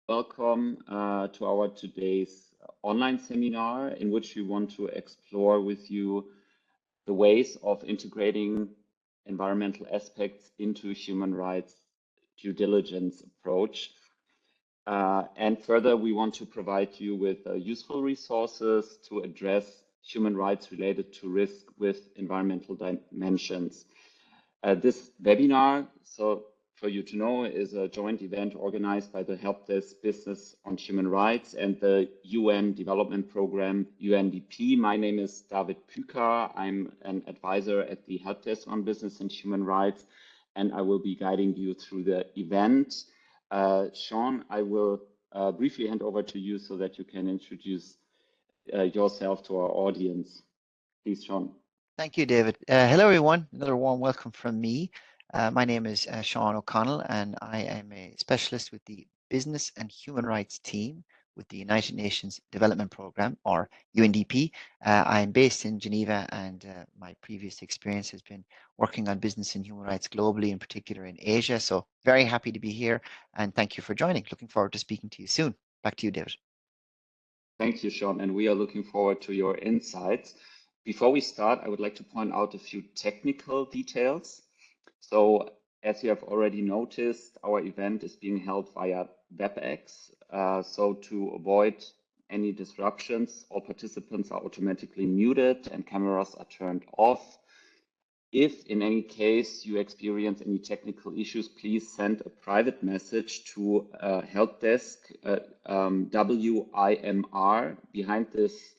Welcome to our today's online seminar in which we want to explore with you the ways of integrating environmental aspects into human rights due diligence approach. And further, we want to provide you with useful resources to address human rights related to risk with environmental dimensions. This webinar, so for you to know, is a joint event organized by the Helpdesk Business on Human Rights and the UN Development Program, UNDP. My name is David Püker. I'm an advisor at the Helpdesk on Business and Human Rights, and I will be guiding you through the event. Sean, I will briefly hand over to you so that you can introduce yourself to our audience. Please, Sean. Thank you, David. Hello, everyone. Another warm welcome from me. My name is Sean O'Connell, and I am a specialist with the Business and Human Rights team with the United Nations Development Programme, or UNDP. I'm based in Geneva, and my previous experience has been working on business and human rights globally, in particular in Asia. So very happy to be here, and thank you for joining. Looking forward to speaking to you soon. Back to you, David. Thank you, Sean, and we are looking forward to your insights. Before we start, I would like to point out a few technical details. So, as you have already noticed, our event is being held via WebEx. So to avoid any disruptions, all participants are automatically muted and cameras are turned off. If in any case you experience any technical issues, please send a private message to Helpdesk WIMR. Behind this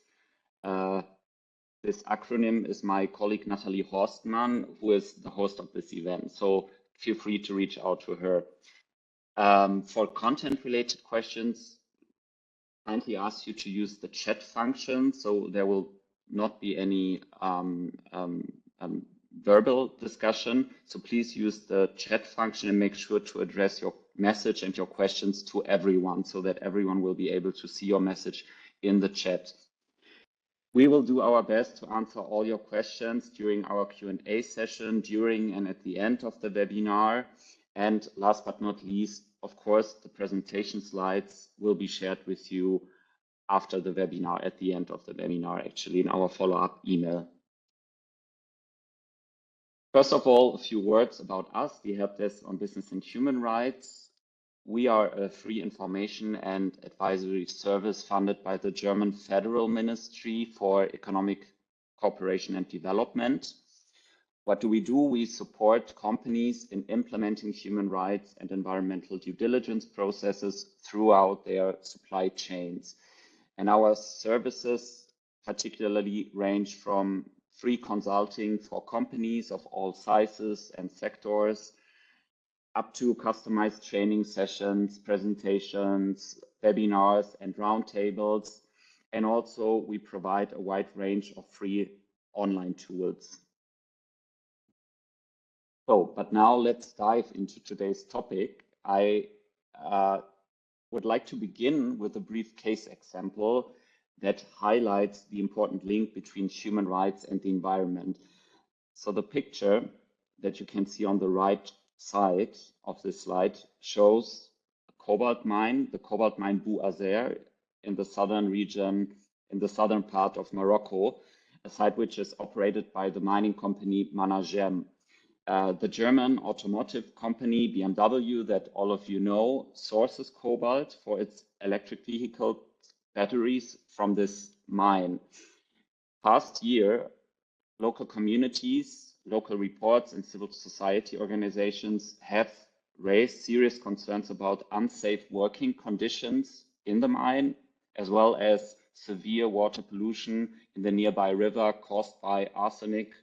acronym is my colleague Natalie Horstmann, who is the host of this event. So feel free to reach out to her. For content-related questions, kindly ask you to use the chat function. So there will not be any verbal discussion. So please use the chat function and make sure to address your message and your questions to everyone so that everyone will be able to see your message in the chat. We will do our best to answer all your questions during our Q&A session, during and at the end of the webinar. And last but not least, of course, the presentation slides will be shared with you after the webinar, at the end of the webinar, actually, in our follow-up email. First of all, a few words about us, the Helpdesk on Business and Human Rights. We are a free information and advisory service funded by the German Federal Ministry for Economic Cooperation and Development. What do? We support companies in implementing human rights and environmental due diligence processes throughout their supply chains. And our services particularly range from free consulting for companies of all sizes and sectors, up to customized training sessions, presentations, webinars, and roundtables. And also we provide a wide range of free online tools. So, but now let's dive into today's topic. I would like to begin with a brief case example that highlights the important link between human rights and the environment. So the picture that you can see on the right side of this slide shows a cobalt mine, the cobalt mine Bou Azer in the southern region, in the southern part of Morocco, a site which is operated by the mining company Managem. The German automotive company BMW, that all of you know, sources cobalt for its electric vehicle batteries from this mine. Past year, local communities, local reports, and civil society organizations have raised serious concerns about unsafe working conditions in the mine, as well as severe water pollution in the nearby river caused by arsenic,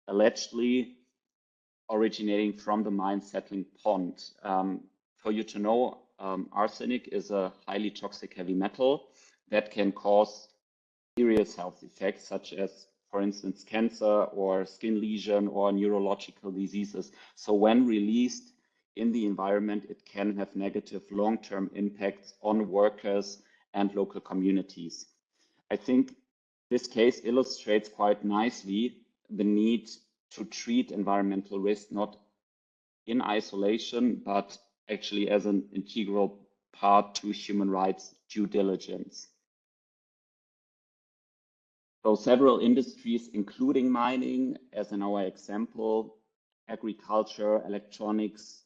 allegedly originating from the mine settling pond. For you to know, arsenic is a highly toxic heavy metal that can cause serious health effects, such as, for instance, cancer or skin lesion or neurological diseases. So when released in the environment, it can have negative long-term impacts on workers and local communities. I think this case illustrates quite nicely the need to treat environmental risk not in isolation, but actually as an integral part to human rights due diligence. So several industries, including mining, as in our example, agriculture, electronics,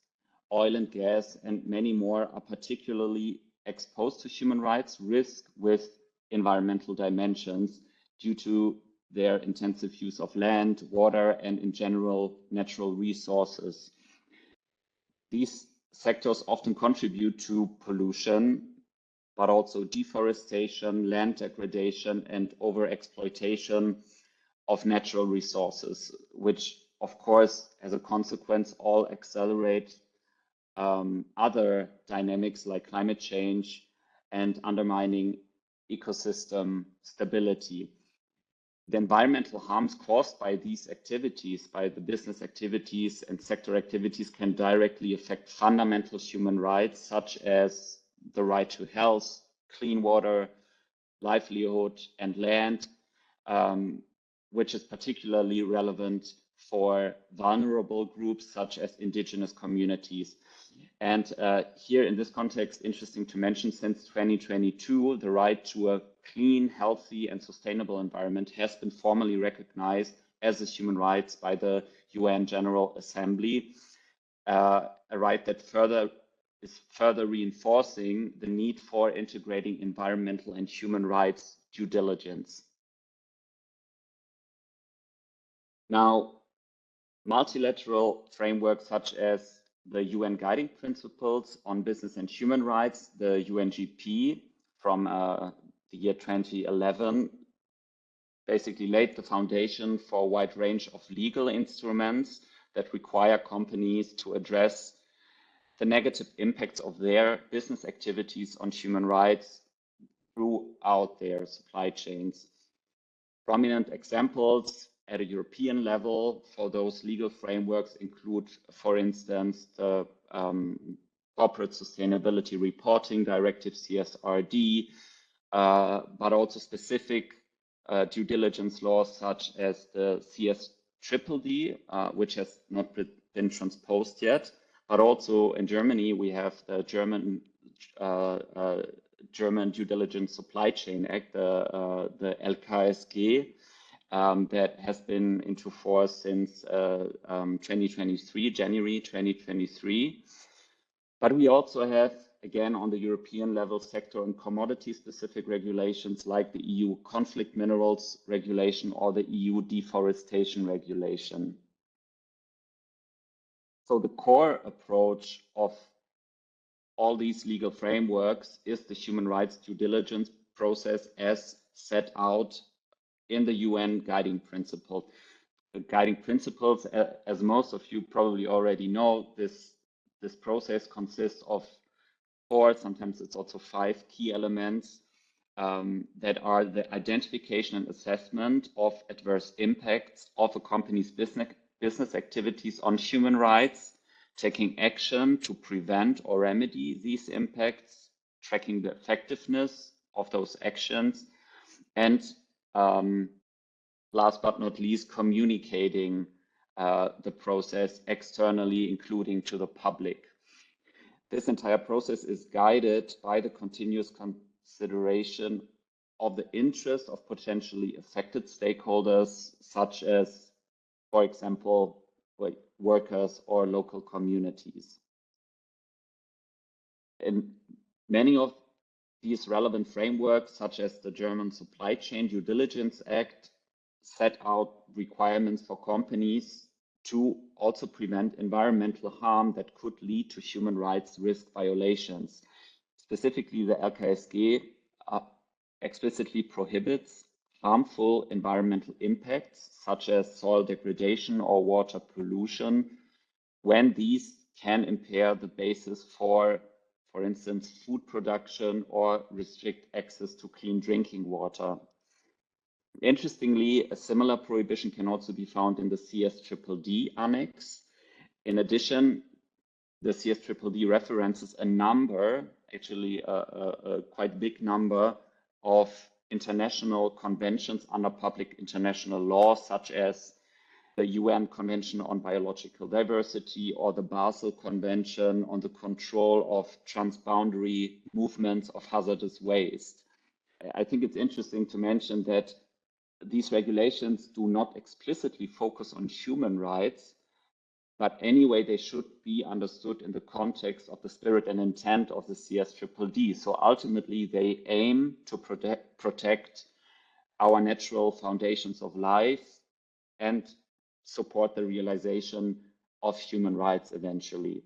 oil and gas, and many more, are particularly exposed to human rights risk with environmental dimensions due to their intensive use of land, water, and in general, natural resources. These sectors often contribute to pollution, but also deforestation, land degradation, and overexploitation of natural resources, which, of course, as a consequence, all accelerate other dynamics like climate change and undermining ecosystem stability. The environmental harms caused by these activities, by the business activities and sector activities, can directly affect fundamental human rights, such as the right to health, clean water, livelihood, and land, which is particularly relevant for vulnerable groups such as indigenous communities. And here in this context, interesting to mention, since 2022, the right to a clean, healthy, and sustainable environment has been formally recognized as a human right by the UN General Assembly, a right that is further reinforcing the need for integrating environmental and human rights due diligence. Now, multilateral frameworks such as the UN Guiding Principles on Business and Human Rights, the UNGP from the year 2011, basically laid the foundation for a wide range of legal instruments that require companies to address the negative impacts of their business activities on human rights throughout their supply chains. Prominent examples at a European level for those legal frameworks include, for instance, the Corporate Sustainability Reporting Directive, CSRD, but also specific due diligence laws such as the CSDDD, which has not been transposed yet. But also in Germany, we have the German Due Diligence Supply Chain Act, the LKSG, that has been into force since 2023, January 2023. But we also have, again, on the European level, sector and commodity-specific regulations like the EU Conflict Minerals Regulation or the EU Deforestation Regulation. So the core approach of all these legal frameworks is the human rights due diligence process as set out in the UN Guiding Principle. The Guiding Principles, as most of you probably already know, this process consists of 4, sometimes it's also 5 key elements that are the identification and assessment of adverse impacts of a company's business activities on human rights, taking action to prevent or remedy these impacts, tracking the effectiveness of those actions, and last but not least, communicating the process externally, including to the public. This entire process is guided by the continuous consideration of the interest of potentially affected stakeholders, such as, for example, workers or local communities. In many of these relevant frameworks, such as the German Supply Chain Due Diligence Act, set out requirements for companies to also prevent environmental harm that could lead to human rights risk violations. Specifically, the LKSG explicitly prohibits harmful environmental impacts, such as soil degradation or water pollution, when these can impair the basis for instance, food production or restrict access to clean drinking water. Interestingly, a similar prohibition can also be found in the CSDDD Annex. In addition, the CSDDD references a number, actually a quite big number of international conventions under public international law, such as the UN Convention on Biological Diversity or the Basel Convention on the control of transboundary movements of hazardous waste. I think it's interesting to mention that these regulations do not explicitly focus on human rights, but anyway, they should be understood in the context of the spirit and intent of the CSDDD. So ultimately, they aim to protect our natural foundations of life and support the realization of human rights eventually.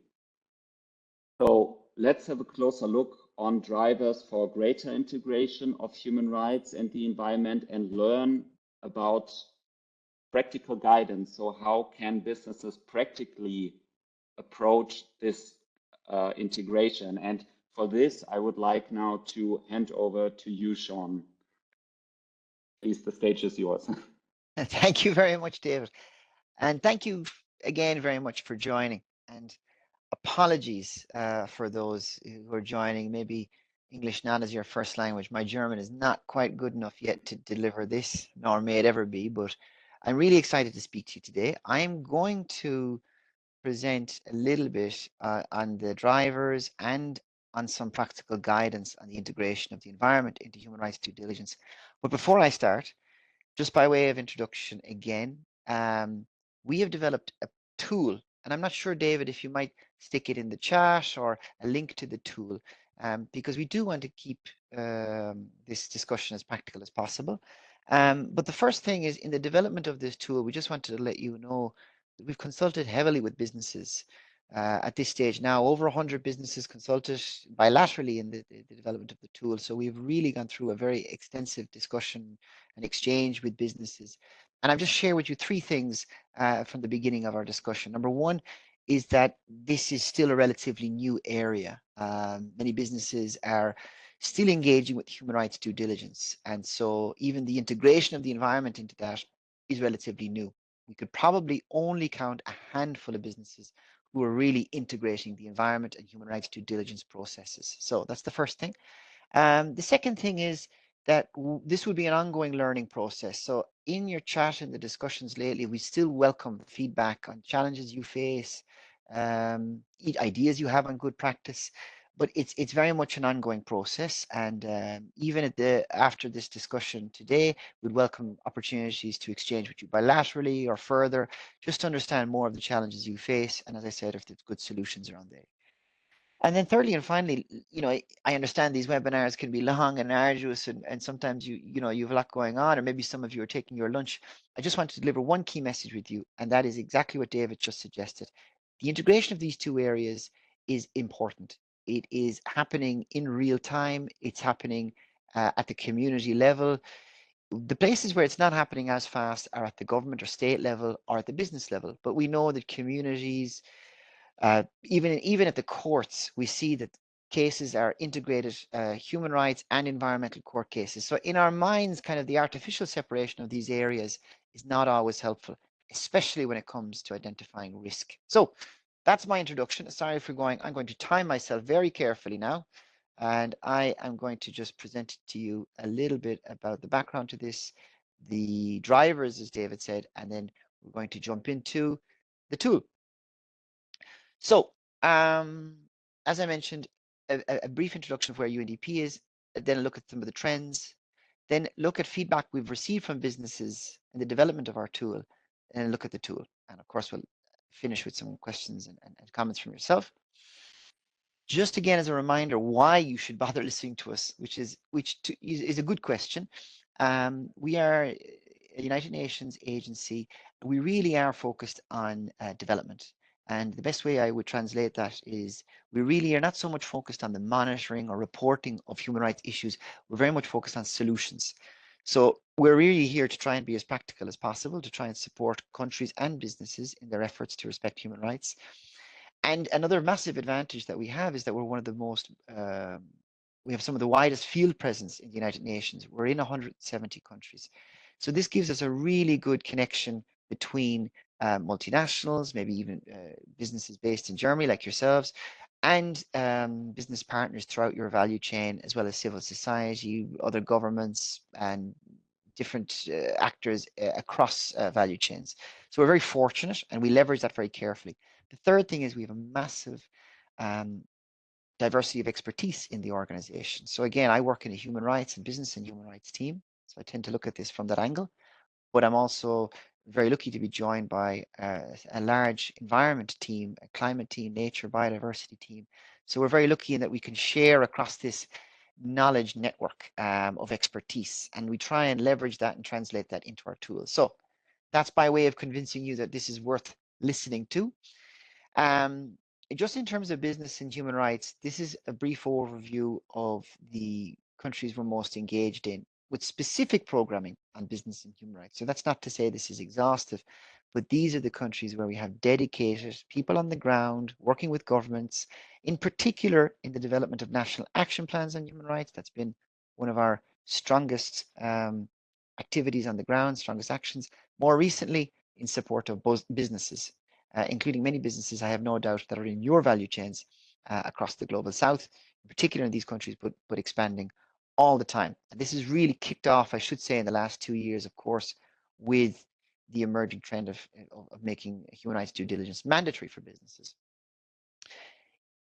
So let's have a closer look on drivers for greater integration of human rights and the environment and learn about practical guidance. So how can businesses practically approach this integration? And for this, I would like now to hand over to you, Sean. Please, the stage is yours. Thank you very much, David. And thank you again very much for joining. And apologies for those who are joining. Maybe English not as your first language. My German is not quite good enough yet to deliver this, nor may it ever be, but I'm really excited to speak to you today. I'm going to present a little bit on the drivers and on some practical guidance on the integration of the environment into human rights due diligence. But before I start, just by way of introduction again, we have developed a tool, and I'm not sure, David, if you might stick it in the chat or a link to the tool, because we do want to keep this discussion as practical as possible. But the first thing is, in the development of this tool, we just wanted to let you know that we've consulted heavily with businesses. At this stage now, over 100 businesses consulted bilaterally in the development of the tool. So we've really gone through a very extensive discussion and exchange with businesses. And I've just shared with you three things from the beginning of our discussion. Number one is that this is still a relatively new area. Many businesses are still engaging with human rights due diligence. And so even the integration of the environment into that is relatively new. We could probably only count a handful of businesses who are really integrating the environment and human rights due diligence processes. So that's the first thing. The second thing is that this will be an ongoing learning process. So in your chat and the discussions lately, we still welcome feedback on challenges you face, ideas you have on good practice, but it's very much an ongoing process. And even after this discussion today, we'd welcome opportunities to exchange with you bilaterally or further, just to understand more of the challenges you face. And as I said, if there's good solutions around there. And then thirdly and finally, I understand these webinars can be long and arduous, and sometimes you have a lot going on, or maybe some of you are taking your lunch. I just want to deliver one key message with you, and that is exactly what David just suggested. The integration of these two areas is important. It is happening in real time. It's happening at the community level. The places where it's not happening as fast are at the government or state level or at the business level. But we know that communities, even at the courts, we see that cases are integrated, human rights and environmental court cases. So in our minds, kind of the artificial separation of these areas is not always helpful, especially when it comes to identifying risk. So that's my introduction. Sorry for going. I'm going to time myself very carefully now, and I am going to just present to you a little bit about the background to this, the drivers, as David said, and then we're going to jump into the tool. So, as I mentioned, a brief introduction of where UNDP is, then a look at some of the trends, then look at feedback we've received from businesses in the development of our tool, and look at the tool. And of course, we'll finish with some questions and comments from yourself. Just again, as a reminder, why you should bother listening to us, which is a good question. We are a United Nations agency. We really are focused on development. And the best way I would translate that is we really are not so much focused on the monitoring or reporting of human rights issues. We're very much focused on solutions. So we're really here to try and be as practical as possible to try and support countries and businesses in their efforts to respect human rights. And another massive advantage that we have is that we're one of the most, we have some of the widest field presence in the United Nations. We're in 170 countries. So this gives us a really good connection between multinationals, maybe even businesses based in Germany like yourselves, and business partners throughout your value chain, as well as civil society, other governments, and different actors across value chains. So we're very fortunate, and we leverage that very carefully. The third thing is we have a massive diversity of expertise in the organization. So again, I work in a human rights and business and human rights team, so I tend to look at this from that angle. But I'm also very lucky to be joined by a large environment team, a climate team, nature, biodiversity team. So we're very lucky in that we can share across this knowledge network of expertise, and we try and leverage that and translate that into our tools. So that's by way of convincing you that this is worth listening to. Just in terms of business and human rights, this is a brief overview of the countries we're most engaged in, with specific programming on business and human rights. So that's not to say this is exhaustive, but these are the countries where we have dedicated people on the ground working with governments, in particular in the development of national action plans on human rights. That's been one of our strongest activities on the ground, strongest actions. More recently, in support of both businesses, including many businesses, I have no doubt, that are in your value chains across the global south, in particular in these countries, but expanding all the time. And this has really kicked off, I should say, in the last 2 years, of course, with the emerging trend of making human rights due diligence mandatory for businesses.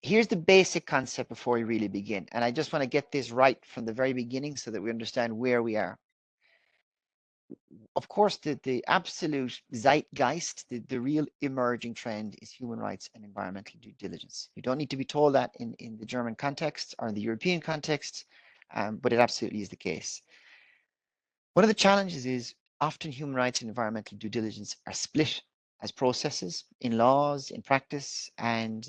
Here's the basic concept before we really begin. And I just want to get this right from the very beginning so that we understand where we are. Of course, the absolute zeitgeist, the real emerging trend is human rights and environmental due diligence. You don't need to be told that in the German context or in the European context, but it absolutely is the case. One of the challenges is often human rights and environmental due diligence are split as processes in laws, in practice, and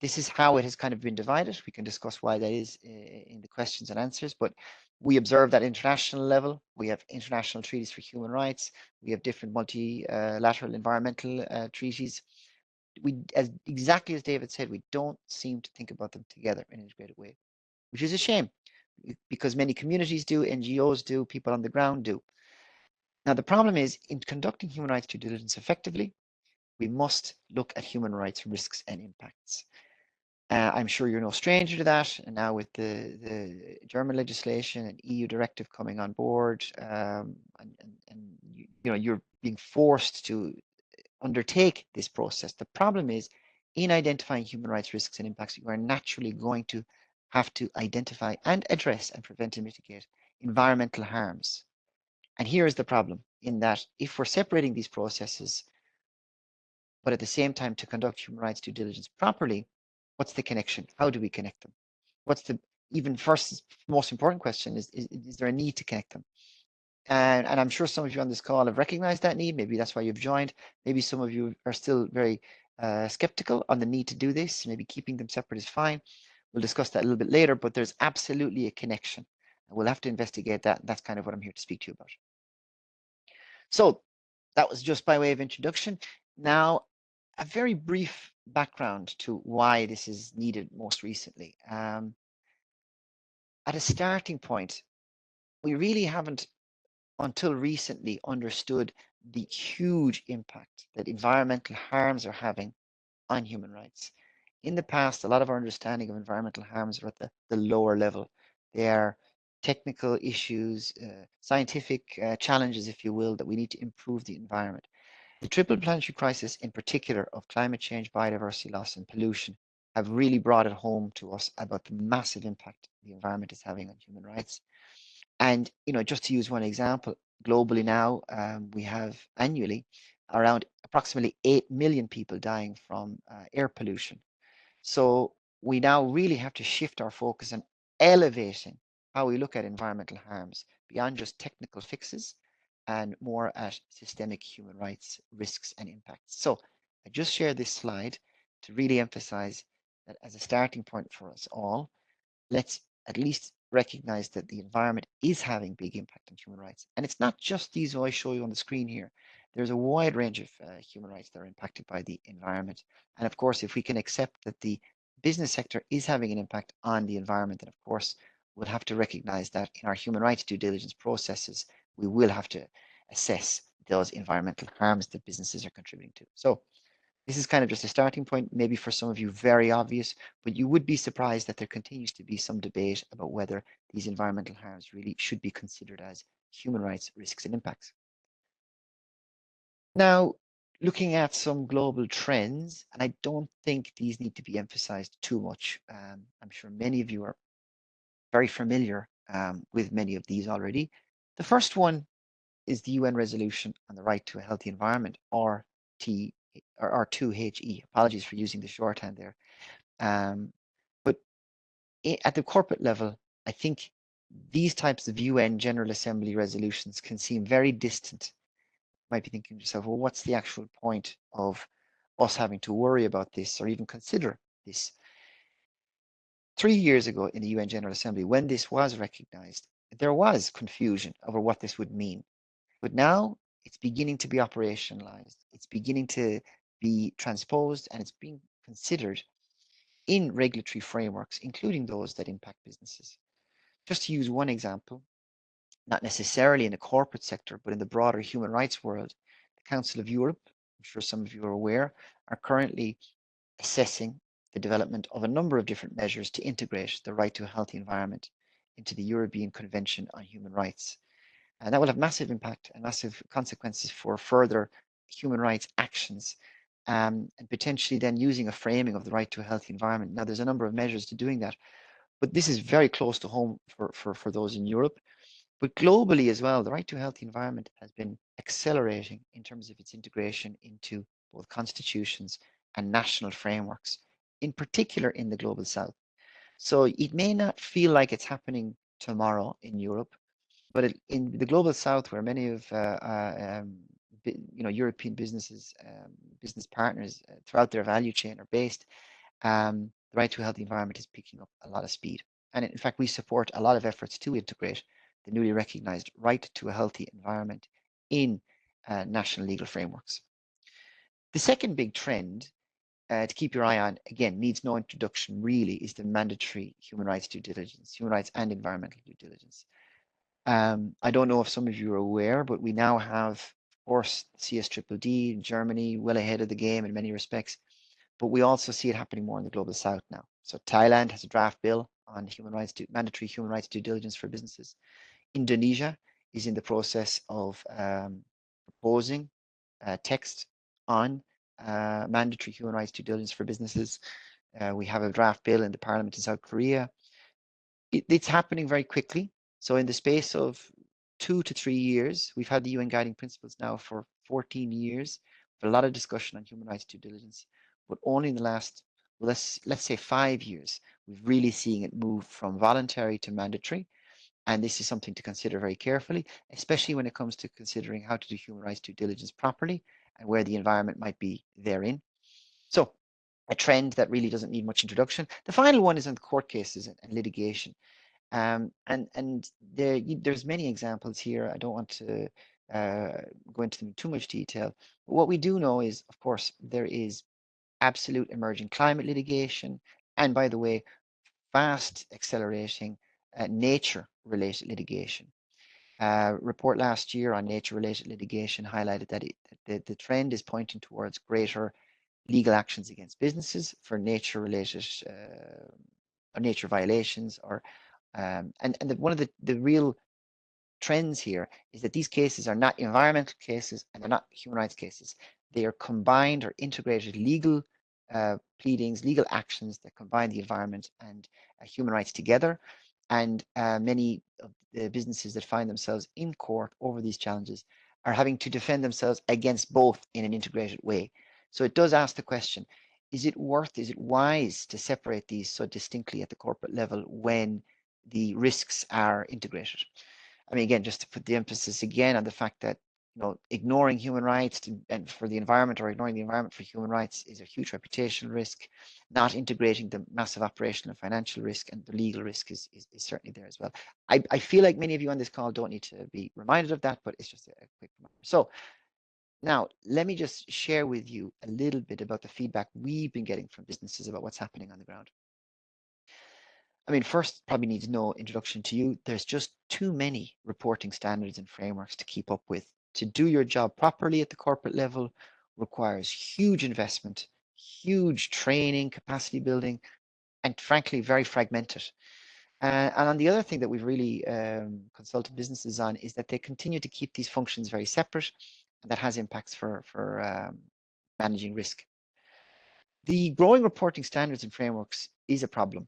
this is how it has kind of been divided. We can discuss why that is in the questions and answers, but we observe that international level. We have international treaties for human rights. We have different multilateral environmental treaties. Exactly as David said, we don't seem to think about them together in an integrated way, which is a shame because many communities do, NGOs do, people on the ground do. Now, the problem is in conducting human rights due diligence effectively, we must look at human rights risks and impacts. I'm sure you're no stranger to that. And now with the German legislation and EU directive coming on board, and you're being forced to undertake this process. The problem is in identifying human rights risks and impacts, you are naturally going to have to identify and address and prevent and mitigate environmental harms. And here is the problem in that if we're separating these processes, but at the same time to conduct human rights due diligence properly, what's the connection? How do we connect them? What's the even first most important question is there a need to connect them? And I'm sure some of you on this call have recognized that need. Maybe that's why you've joined. Maybe some of you are still very skeptical on the need to do this. Maybe keeping them separate is fine. We'll discuss that a little bit later, but there's absolutely a connection. And we'll have to investigate that. That's kind of what I'm here to speak to you about. So that was just by way of introduction. Now, a very brief background to why this is needed most recently. At a starting point, we really haven't until recently understood the huge impact that environmental harms are having on human rights. In the past, a lot of our understanding of environmental harms are at the lower level. They are technical issues, scientific challenges, if you will, that we need to improve the environment. The triple planetary crisis, in particular of climate change, biodiversity loss, and pollution, have really brought it home to us about the massive impact the environment is having on human rights. And, just to use one example, globally now, we have annually around approximately 8 million people dying from air pollution. So we now really have to shift our focus on elevating how we look at environmental harms beyond just technical fixes and more at systemic human rights risks and impacts. So I just shared this slide to really emphasize that as a starting point for us all, let's at least recognize that the environment is having big impact on human rights. And it's not just these I show you on the screen here. There's a wide range of human rights that are impacted by the environment. And of course, if we can accept that the business sector is having an impact on the environment, then of course, we'll have to recognize that in our human rights due diligence processes, we will have to assess those environmental harms that businesses are contributing to. So this is kind of just a starting point, maybe for some of you very obvious, but you would be surprised that there continues to be some debate about whether these environmental harms really should be considered as human rights risks and impacts. Now, looking at some global trends, and I don't think these need to be emphasized too much. I'm sure many of you are very familiar with many of these already. The first one is the UN resolution on the right to a healthy environment, R2HE. Apologies for using the shorthand there. But at the corporate level, I think these types of UN General Assembly resolutions can seem very distant. You might be thinking to yourself, well, what's the actual point of us having to worry about this or even consider this? 3 years ago in the UN General Assembly, when this was recognized, there was confusion over what this would mean. But now it's beginning to be operationalized. It's beginning to be transposed, and it's being considered in regulatory frameworks, including those that impact businesses. Just to use one example, not necessarily in the corporate sector, but in the broader human rights world, the Council of Europe, I'm sure some of you are aware, are currently assessing the development of a number of different measures to integrate the right to a healthy environment into the European Convention on Human Rights. And that will have massive impact and massive consequences for further human rights actions, and potentially then using a framing of the right to a healthy environment. Now, there's a number of measures to doing that, but this is very close to home for those in Europe. But globally as well, the right to a healthy environment has been accelerating in terms of its integration into both constitutions and national frameworks, in particular in the global south. So it may not feel like it's happening tomorrow in Europe, but in the global south, where many of European businesses, business partners throughout their value chain are based, the right to a healthy environment is picking up a lot of speed. And in fact, we support a lot of efforts to integrate the newly recognized right to a healthy environment in national legal frameworks. The second big trend to keep your eye on, again, needs no introduction really, is the mandatory human rights due diligence, human rights and environmental due diligence. I don't know if some of you are aware, but we now have, of course, CSDDD in Germany, well ahead of the game in many respects, but we also see it happening more in the global south now. So Thailand has a draft bill on mandatory human rights due diligence for businesses. Indonesia is in the process of proposing text on mandatory human rights due diligence for businesses. We have a draft bill in the parliament in South Korea. It's happening very quickly. So in the space of 2 to 3 years, we've had the UN Guiding Principles now for 14 years, with a lot of discussion on human rights due diligence, but only in the last, well, let's say 5 years, we're really seeing it move from voluntary to mandatory. And this is something to consider very carefully, especially when it comes to considering how to do human rights due diligence properly and where the environment might be therein. So a trend that really doesn't need much introduction. The final one is on the court cases and litigation. And there's many examples here. I don't want to go into them in too much detail. But what we do know is, of course, there is absolute emerging climate litigation. And by the way, fast accelerating nature-related litigation. Report last year on nature-related litigation highlighted that the trend is pointing towards greater legal actions against businesses for nature-related or nature violations, or and one of the real trends here is that these cases are not environmental cases and they're not human rights cases. They are combined or integrated legal pleadings, legal actions that combine the environment and human rights together. And many of the businesses that find themselves in court over these challenges are having to defend themselves against both in an integrated way. So it does ask the question, is it wise to separate these so distinctly at the corporate level when the risks are integrated? I mean, again, just to put the emphasis again on the fact that ignoring human rights and for the environment, or ignoring the environment for human rights, is a huge reputational risk. Not integrating the massive operational and financial risk and the legal risk is certainly there as well. I feel like many of you on this call don't need to be reminded of that, but it's just a quick reminder. So now let me just share with you a little bit about the feedback we've been getting from businesses about what's happening on the ground. I mean, first, probably needs no introduction to you. There's just too many reporting standards and frameworks to keep up with. To do your job properly at the corporate level requires huge investment, huge training, capacity building, and frankly, very fragmented. And on the other thing that we've really consulted businesses on is that they continue to keep these functions very separate, and that has impacts for managing risk. The growing reporting standards and frameworks is a problem.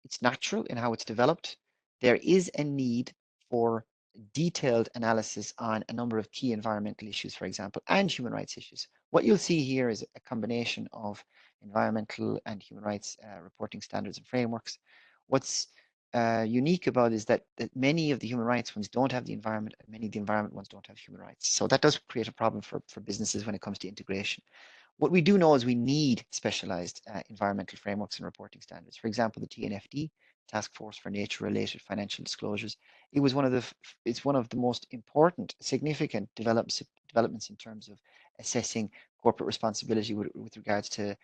It's natural in how it's developed. There is a need for detailed analysis on a number of key environmental issues, for example, and human rights issues. What you'll see here is a combination of environmental and human rights reporting standards and frameworks. What's unique about is that many of the human rights ones don't have the environment, and many of the environment ones don't have human rights. So that does create a problem for businesses when it comes to integration. What we do know is we need specialized environmental frameworks and reporting standards. For example, the TNFD, Task Force for Nature-Related Financial Disclosures, it's one of the most important, significant developments in terms of assessing corporate responsibility with regards to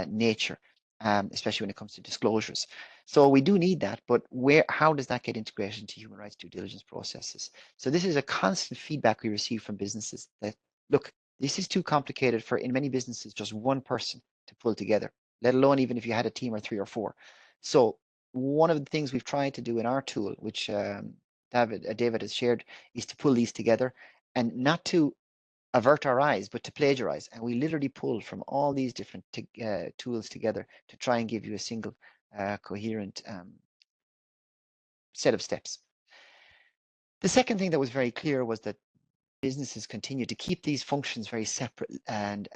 nature, especially when it comes to disclosures. So we do need that, but how does that get integrated into human rights due diligence processes? So this is a constant feedback we receive from businesses that, look, this is too complicated for, in many businesses, just one person to pull together, let alone even if you had a team of 3 or 4. So one of the things we've tried to do in our tool, which David has shared, is to pull these together and not to avert our eyes, but to plagiarize. And we literally pull from all these different tools together to try and give you a single coherent set of steps. The second thing that was very clear was that businesses continue to keep these functions very separate, and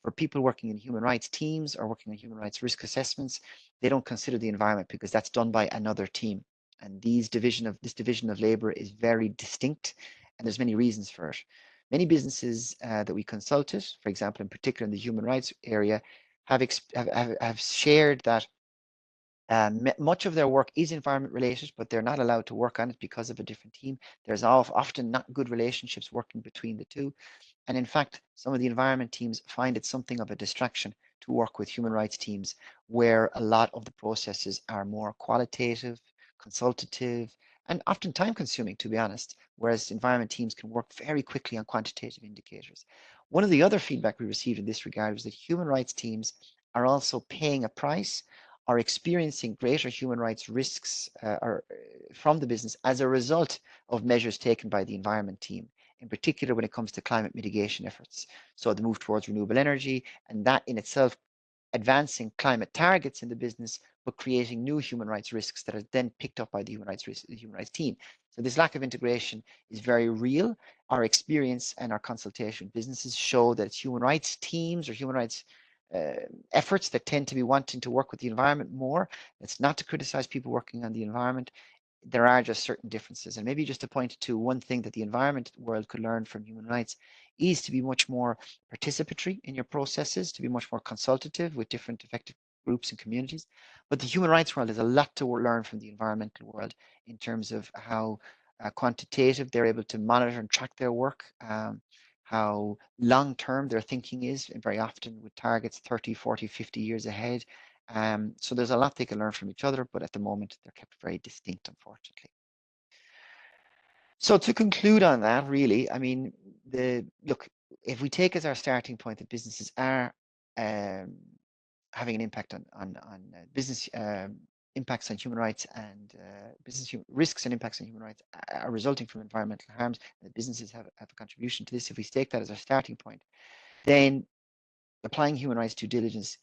for people working in human rights teams or working on human rights risk assessments, they don't consider the environment because that's done by another team. And this division of labor is very distinct, and there's many reasons for it. Many businesses that we consulted, for example, in particular in the human rights area, have shared that much of their work is environment related, but they're not allowed to work on it because of a different team. There's often not good relationships working between the two. And in fact, some of the environment teams find it something of a distraction to work with human rights teams, where a lot of the processes are more qualitative, consultative, and often time consuming, to be honest, whereas environment teams can work very quickly on quantitative indicators. One of the other feedback we received in this regard was that human rights teams are also paying a price are experiencing greater human rights risks from the business as a result of measures taken by the environment team, in particular when it comes to climate mitigation efforts. So the move towards renewable energy, and that in itself advancing climate targets in the business, but creating new human rights risks that are then picked up by the human rights team. So this lack of integration is very real. Our experience and our consultation with businesses show that it's human rights teams or human rights efforts that tend to be wanting to work with the environment more. It's not to criticize people working on the environment. There are just certain differences. And maybe just to point to one thing that the environment world could learn from human rights is to be much more participatory in your processes, to be much more consultative with different affected groups and communities. But the human rights world has a lot to learn from the environmental world in terms of how quantitative they're able to monitor and track their work, how long-term their thinking is, and very often with targets 30, 40, 50 years ahead. So there's a lot they can learn from each other, but at the moment they're kept very distinct, unfortunately. So to conclude on that, really, I mean, look, if we take as our starting point that businesses are having an impact on business impacts on human rights and risks and impacts on human rights are resulting from environmental harms, and businesses have a contribution to this. If we take that as our starting point, then applying human rights due diligence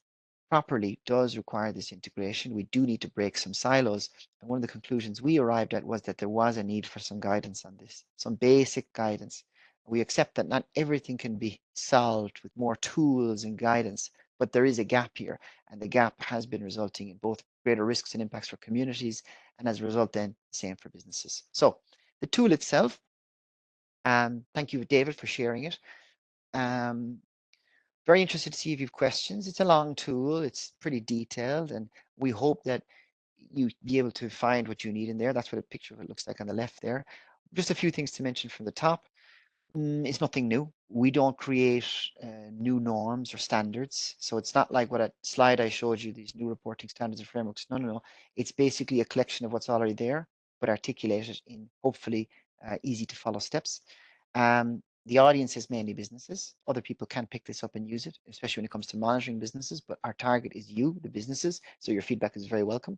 properly does require this integration. We do need to break some silos. And one of the conclusions we arrived at was that there was a need for some guidance on this, some basic guidance. We accept that not everything can be solved with more tools and guidance, but there is a gap here. And the gap has been resulting in both greater risks and impacts for communities, and as a result then, same for businesses. So the tool itself, thank you, David, for sharing it. Very interested to see if you have questions. It's a long tool, it's pretty detailed, and we hope that you be able to find what you need in there. That's what a picture of it looks like on the left there. Just a few things to mention from the top. It's nothing new. We don't create new norms or standards. So it's not like what a slide I showed you, these new reporting standards and frameworks. No. It's basically a collection of what's already there, but articulated in hopefully easy to follow steps. The audience is mainly businesses. Other people can pick this up and use it, especially when it comes to monitoring businesses, but our target is you, the businesses. So your feedback is very welcome.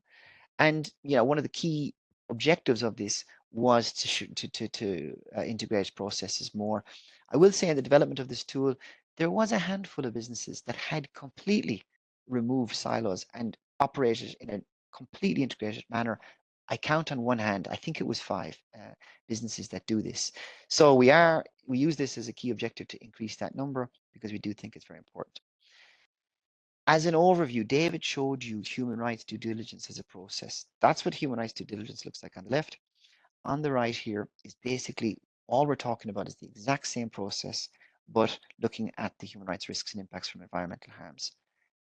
And one of the key objectives of this was to integrate processes more. I will say in the development of this tool, there was a handful of businesses that had completely removed silos and operated in a completely integrated manner. I count on one hand, I think it was 5 businesses that do this. So we use this as a key objective to increase that number because we do think it's very important. As an overview, David showed you human rights due diligence as a process. That's what human rights due diligence looks like on the left. On the right here is basically all we're talking about is the exact same process, but looking at the human rights risks and impacts from environmental harms.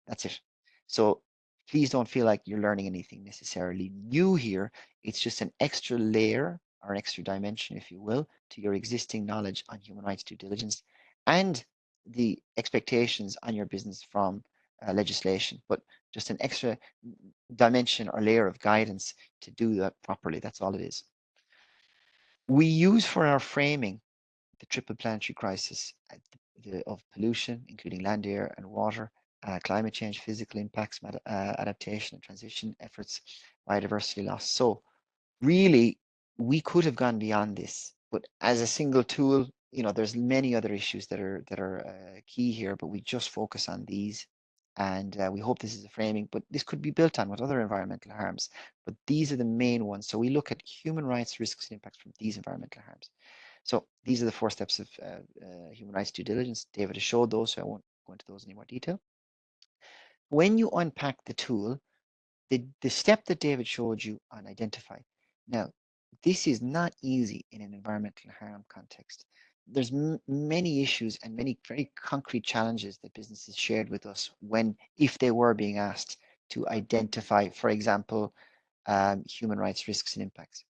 That's it. So please don't feel like you're learning anything necessarily new here. It's just an extra layer or an extra dimension, if you will, to your existing knowledge on human rights due diligence and the expectations on your business from legislation, but just an extra dimension or layer of guidance to do that properly. That's all it is. We use for our framing the triple planetary crisis of pollution, including land, air, and water, climate change, physical impacts, adaptation and transition efforts, biodiversity loss. So really, we could have gone beyond this, but as a single tool, there's many other issues that are key here, but we just focus on these. And we hope this is a framing, but this could be built on with other environmental harms. But these are the main ones. So we look at human rights risks and impacts from these environmental harms. So these are the 4 steps of human rights due diligence. David has showed those, so I won't go into those in any more detail. When you unpack the tool, the step that David showed you on identify. Now, this is not easy in an environmental harm context. There's many issues and many very concrete challenges that businesses shared with us if they were being asked to identify, for example, human rights risks and impacts.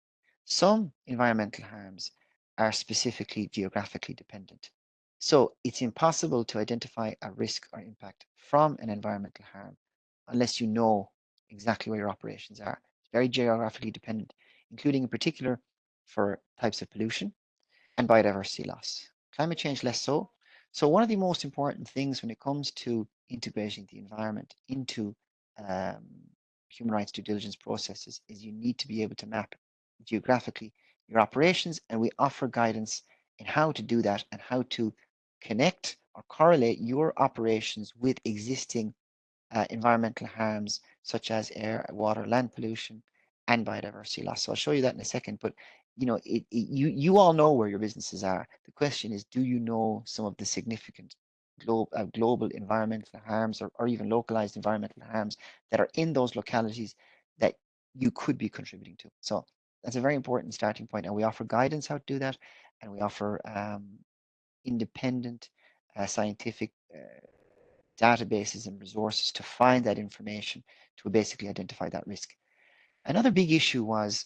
Some environmental harms are specifically geographically dependent. So it's impossible to identify a risk or impact from an environmental harm unless you know exactly where your operations are. It's very geographically dependent, including in particular for types of pollution and biodiversity loss. Climate change less so. So one of the most important things when it comes to integrating the environment into human rights due diligence processes is you need to be able to map geographically your operations, and we offer guidance in how to do that and how to connect or correlate your operations with existing environmental harms such as air, water, land pollution, and biodiversity loss. So I'll show you that in a second, but you all know where your businesses are. The question is, do you know some of the significant global environmental harms or even localized environmental harms that are in those localities that you could be contributing to? So that's a very important starting point, and we offer guidance how to do that, and we offer independent scientific databases and resources to find that information to basically identify that risk. Another big issue was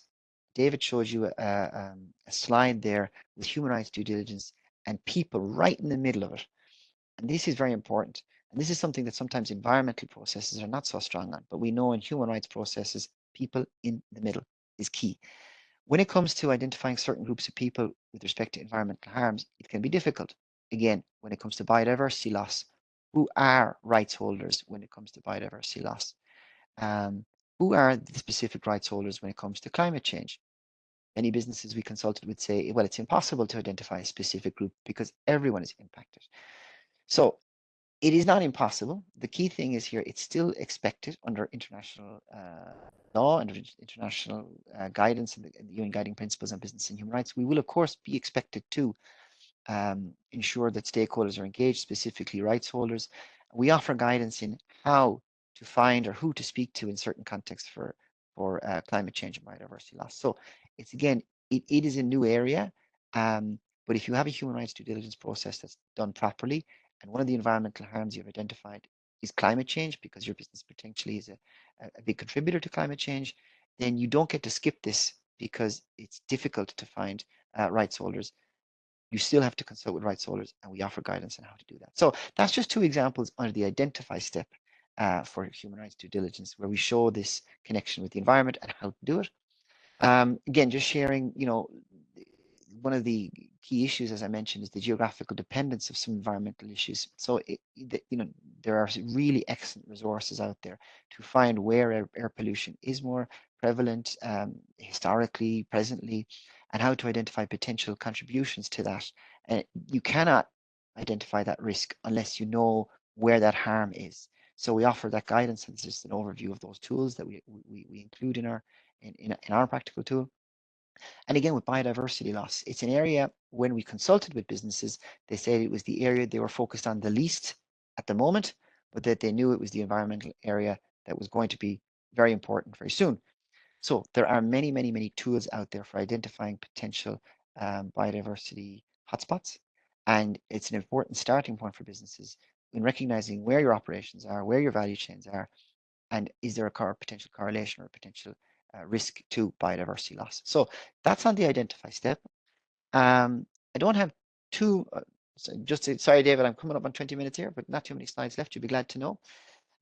David showed you a slide there with human rights due diligence and people right in the middle of it. And this is very important. And this is something that sometimes environmental processes are not so strong on, but we know in human rights processes, people in the middle is key. When it comes to identifying certain groups of people with respect to environmental harms, it can be difficult. Again, when it comes to biodiversity loss, who are rights holders when it comes to biodiversity loss? Who are the specific rights holders when it comes to climate change? Many businesses we consulted would say, well, it's impossible to identify a specific group because everyone is impacted. So it is not impossible. The key thing is here, it's still expected under international law and international guidance and the UN guiding principles on business and human rights. We will, of course, be expected to ensure that stakeholders are engaged, specifically rights holders. We offer guidance in how to find or who to speak to in certain contexts for climate change and biodiversity loss. So it's again, it is a new area, but if you have a human rights due diligence process that's done properly, and one of the environmental harms you've identified is climate change because your business potentially is a big contributor to climate change, then you don't get to skip this because it's difficult to find rights holders. You still have to consult with rights holders, and we offer guidance on how to do that. So that's just 2 examples under the identify step for human rights due diligence, where we show this connection with the environment and how to do it. Again, just sharing, one of the key issues, as I mentioned, is the geographical dependence of some environmental issues. So, there are really excellent resources out there to find where air pollution is more prevalent historically, presently, and how to identify potential contributions to that. And you cannot identify that risk unless you know where that harm is. So we offer that guidance, and it's just an overview of those tools that we include in our practical tool. And again, with biodiversity loss, it's an area when we consulted with businesses, they said it was the area they were focused on the least at the moment, but that they knew it was the environmental area that was going to be very important very soon. So there are many, many, many tools out there for identifying potential biodiversity hotspots. And it's an important starting point for businesses in recognizing where your operations are, where your value chains are, and is there a potential correlation or potential risk to biodiversity loss. So that's on the identify step. I don't have sorry, David, I'm coming up on 20 minutes here, but not too many slides left. You'll be glad to know.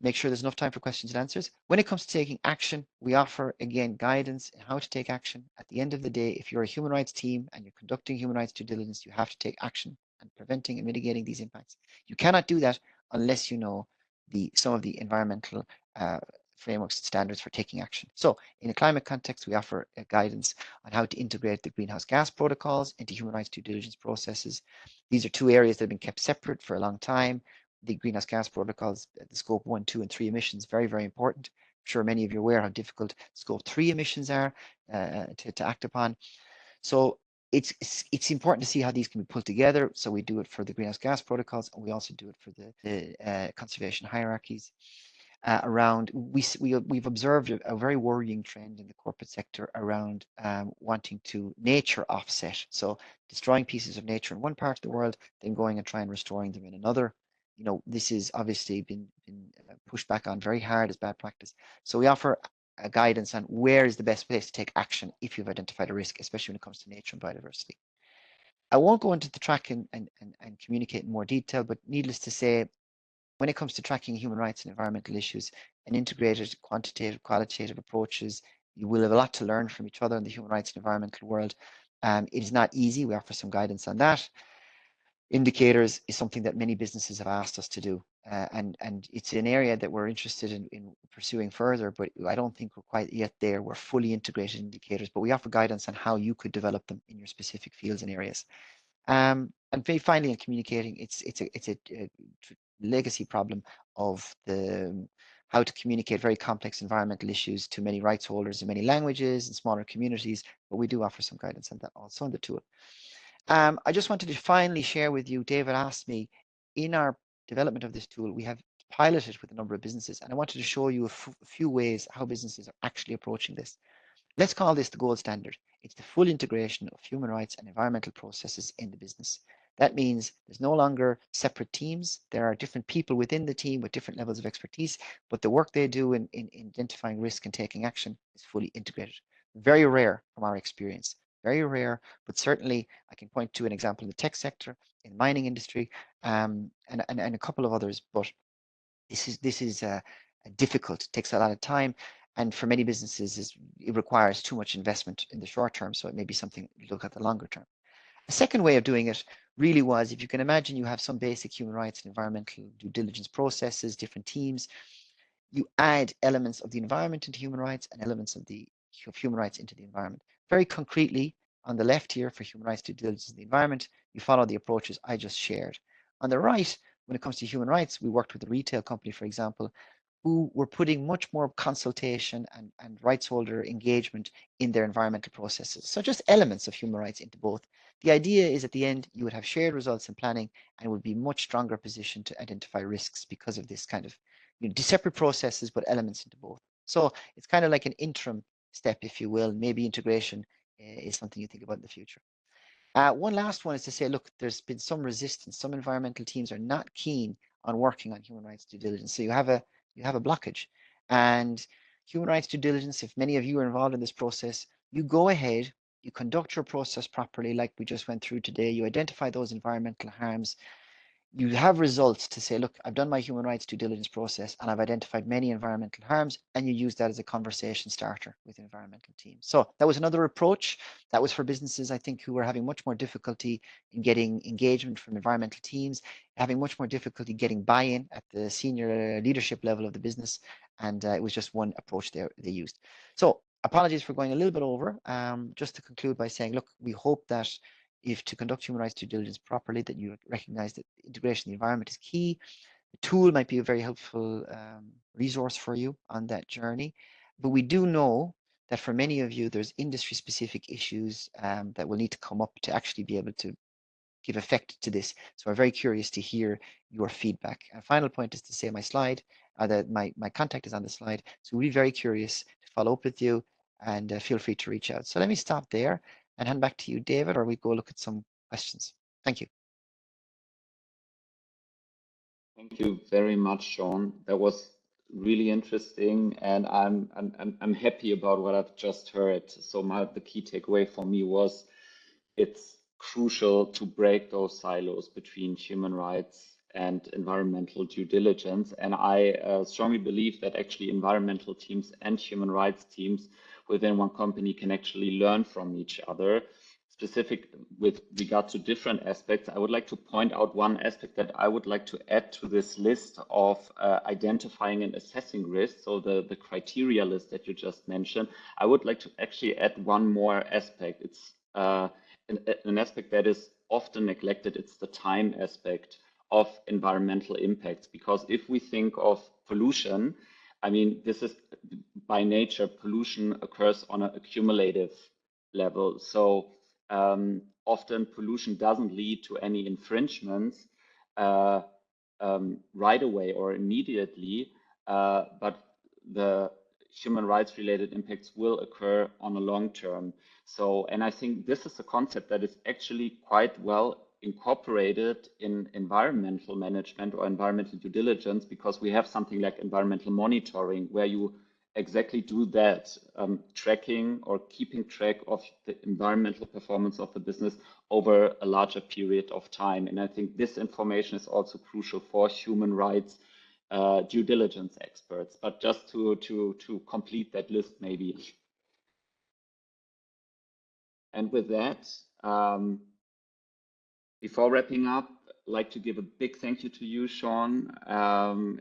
Make sure there's enough time for questions and answers. When it comes to taking action, we offer, again, guidance on how to take action. At the end of the day, if you're a human rights team and you're conducting human rights due diligence, you have to take action and preventing and mitigating these impacts. You cannot do that unless you know some of the environmental frameworks and standards for taking action. So in a climate context, we offer guidance on how to integrate the greenhouse gas protocols into human rights due diligence processes. These are two areas that have been kept separate for a long time. The greenhouse gas protocols, the scope 1, 2, and 3 emissions, very, very important. I'm sure many of you are aware how difficult scope 3 emissions are to act upon. So it's important to see how these can be pulled together. So we do it for the greenhouse gas protocols, and we also do it for the conservation hierarchies. We've observed a very worrying trend in the corporate sector around wanting to nature offset. So destroying pieces of nature in one part of the world, then going and trying and restoring them in another. This has obviously been pushed back on very hard as bad practice. So we offer a guidance on where is the best place to take action if you've identified a risk, especially when it comes to nature and biodiversity. I won't go into the track and communicate in more detail, but needless to say, when it comes to tracking human rights and environmental issues, and integrated quantitative, qualitative approaches, you will have a lot to learn from each other in the human rights and environmental world. It is not easy. We offer some guidance on that. Indicators is something that many businesses have asked us to do, and it's an area that we're interested in pursuing further, but I don't think we're quite yet there. We're fully integrated indicators, but we offer guidance on how you could develop them in your specific fields and areas. And very finally, in communicating, it's a legacy problem of how to communicate very complex environmental issues to many rights holders in many languages and smaller communities, but we do offer some guidance on that also in the tool. I just wanted to finally share with you, David asked me, in our development of this tool, we have piloted with a number of businesses, and I wanted to show you a few ways how businesses are actually approaching this. Let's call this the gold standard. It's the full integration of human rights and environmental processes in the business. That means there's no longer separate teams. There are different people within the team with different levels of expertise, but the work they do in identifying risk and taking action is fully integrated. Very rare from our experience. Very rare, but certainly I can point to an example in the tech sector, in the mining industry, and a couple of others. But this is difficult. It takes a lot of time, and for many businesses, it requires too much investment in the short term. So it may be something to look at the longer term. A second way of doing it really was, if you can imagine, you have some basic human rights and environmental due diligence processes, different teams. You add elements of the environment into human rights and elements of human rights into the environment. Very concretely, on the left here for human rights due diligence in the environment, you follow the approaches I just shared. On the right, when it comes to human rights, we worked with a retail company, for example, who were putting much more consultation and rights holder engagement in their environmental processes. So just elements of human rights into both. The idea is at the end, you would have shared results in planning and would be much stronger positioned to identify risks because of this kind of separate processes, but elements into both. So it's kind of like an interim step, if you will. Maybe integration is something you think about in the future. One last one is to say, look, there's been some resistance. Some environmental teams are not keen on working on human rights due diligence. So you have a blockage. And human rights due diligence, if many of you are involved in this process, you go ahead, you conduct your process properly, like we just went through today. You identify those environmental harms. You have results to say, look, I've done my human rights due diligence process and I've identified many environmental harms, and you use that as a conversation starter with environmental teams. So that was another approach. That was for businesses, I think, who were having much more difficulty in getting engagement from environmental teams, having much more difficulty getting buy-in at the senior leadership level of the business. And it was just one approach they used. So apologies for going a little bit over. Just to conclude by saying, look, we hope that if to conduct human rights due diligence properly, that you recognize that integration of the environment is key. The tool might be a very helpful resource for you on that journey. But we do know that for many of you, there's industry-specific issues that will need to come up to actually be able to give effect to this. So we're very curious to hear your feedback. And final point is to say my slide, that my contact is on the slide. So we'll be very curious to follow up with you, and feel free to reach out. So let me stop there and hand back to you, David, or we go look at some questions. Thank you. Thank you very much, Sean. That was really interesting, and I'm happy about what I've just heard. So the key takeaway for me was it's crucial to break those silos between human rights and environmental due diligence. And I strongly believe that actually environmental teams and human rights teams within one company can actually learn from each other. Specific with regard to different aspects, I would like to point out one aspect that I would like to add to this list of identifying and assessing risks. So the criteria list that you just mentioned, I would like to actually add one more aspect. It's an aspect that is often neglected. It's the time aspect of environmental impacts, because if we think of pollution, I mean, this is by nature, pollution occurs on an accumulative level. So often pollution doesn't lead to any infringements right away or immediately, but the human rights related impacts will occur on a long term. So, and I think this is a concept that is actually quite well incorporated in environmental management or environmental due diligence, because we have something like environmental monitoring where you exactly do that, tracking or keeping track of the environmental performance of the business over a larger period of time. And I think this information is also crucial for human rights due diligence experts. But just to complete that list, maybe. And with that, before wrapping up, I'd like to give a big thank you to you, Sean.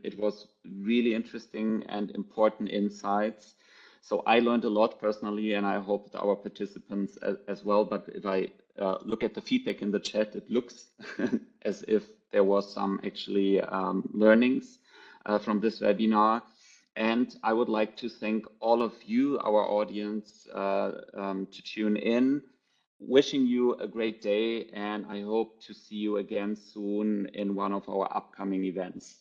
It was really interesting and important insights. So I learned a lot personally, and I hope that our participants as well. But if I look at the feedback in the chat, it looks as if there was some actually learnings from this webinar. And I would like to thank all of you, our audience, to tune in. Wishing you a great day, and I hope to see you again soon in one of our upcoming events.